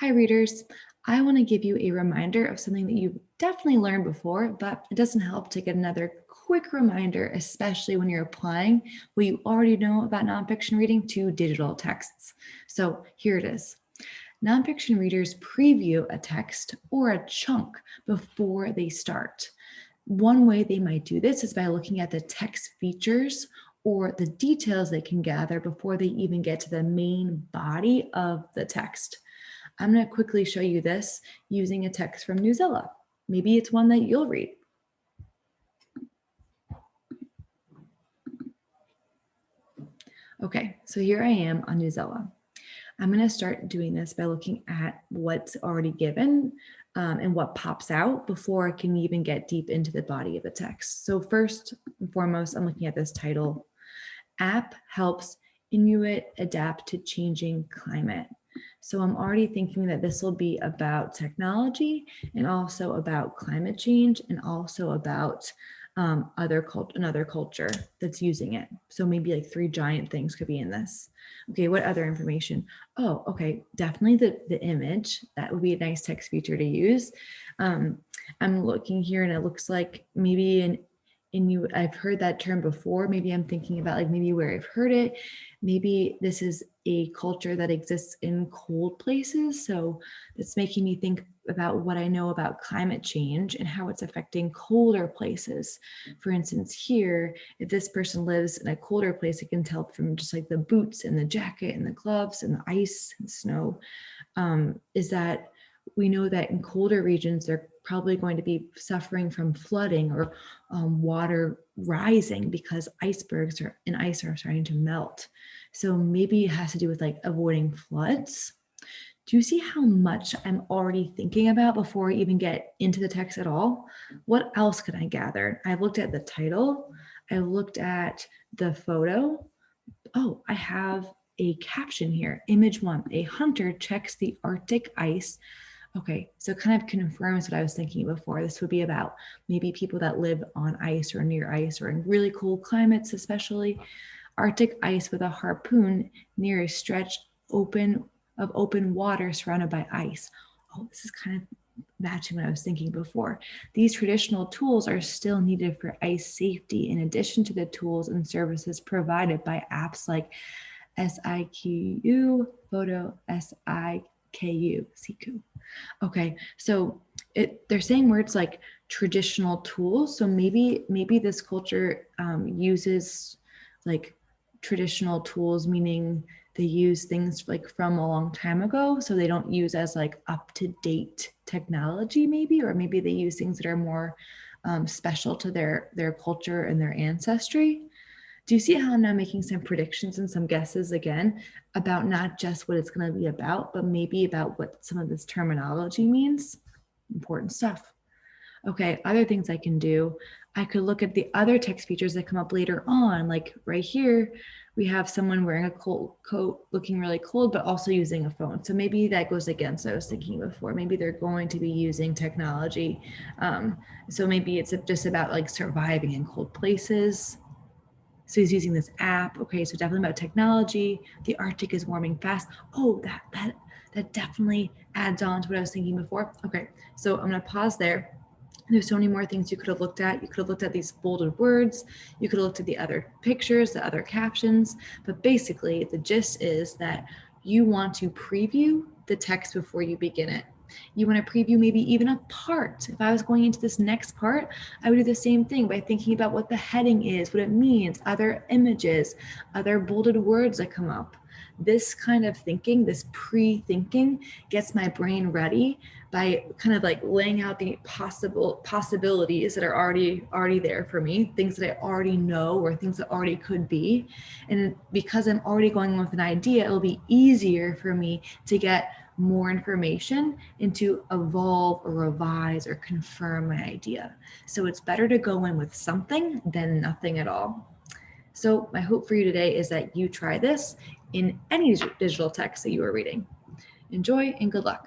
Hi, readers. I want to give you a reminder of something that you've definitely learned before, but it doesn't help to get another quick reminder, especially when you're applying what you already know about nonfiction reading to digital texts. So here it is. Nonfiction readers preview a text or a chunk before they start. One way they might do this is by looking at the text features or the details they can gather before they even get to the main body of the text. I'm going to quickly show you this using a text from Newsella. Maybe it's one that you'll read. Okay, so here I am on Newsella. I'm going to start doing this by looking at what's already given and what pops out before I can even get deep into the body of the text. So first and foremost, I'm looking at this title. App helps Inuit adapt to changing climate. So I'm already thinking that this will be about technology and also about climate change and also about another culture that's using it. So maybe like three giant things could be in this. Okay, what other information? Oh, okay, definitely the image. That would be a nice text feature to use. I'm looking here and it looks like maybe I've heard that term before. Maybe I'm thinking about like maybe where I've heard it. Maybe this is a culture that exists in cold places. So it's making me think about what I know about climate change and how it's affecting colder places. For instance, here, if this person lives in a colder place, it can tell from just like the boots and the jacket and the gloves and the ice and snow, is that we know that in colder regions, they're probably going to be suffering from flooding or water rising because icebergs and ice are starting to melt. So maybe it has to do with like avoiding floods. Do you see how much I'm already thinking about before I even get into the text at all? What else could I gather? I've looked at the title. I've looked at the photo. Oh, I have a caption here. Image 1, a hunter checks the Arctic ice. Okay, so it kind of confirms what I was thinking before. This would be about maybe people that live on ice or near ice or in really cold climates, especially Arctic ice with a harpoon near a stretch of open water surrounded by ice. Oh, this is kind of matching what I was thinking before. These traditional tools are still needed for ice safety in addition to the tools and services provided by apps like SIQU, Photo, SIKU. Okay, so they're saying words like traditional tools. So maybe this culture uses like traditional tools, meaning they use things like from a long time ago. So they don't use as like up to date technology, maybe, or maybe they use things that are more special to their culture and their ancestry. Do you see how I'm now making some predictions and some guesses again about not just what it's going to be about, but maybe about what some of this terminology means? Important stuff. Okay, other things I can do. I could look at the other text features that come up later on. Like right here, we have someone wearing a cold coat looking really cold, but also using a phone. So maybe that goes against what I was thinking before. Maybe they're going to be using technology. So maybe it's just about like surviving in cold places. So he's using this app. Okay, so definitely about technology. The Arctic is warming fast. Oh, that definitely adds on to what I was thinking before. Okay, so I'm gonna pause there. There's so many more things you could have looked at. You could have looked at these bolded words. You could have looked at the other pictures, the other captions. But basically, the gist is that you want to preview the text before you begin it. You want to preview maybe even a part. If I was going into this next part, I would do the same thing by thinking about what the heading is, what it means, other images, other bolded words that come up. This kind of thinking, this pre-thinking, gets my brain ready by kind of like laying out the possibilities that are already there for me, things that I already know or things that already could be. And because I'm already going with an idea, it'll be easier for me to get more information and to evolve or revise or confirm my idea. So it's better to go in with something than nothing at all. So my hope for you today is that you try this in any digital text that you are reading. Enjoy and good luck.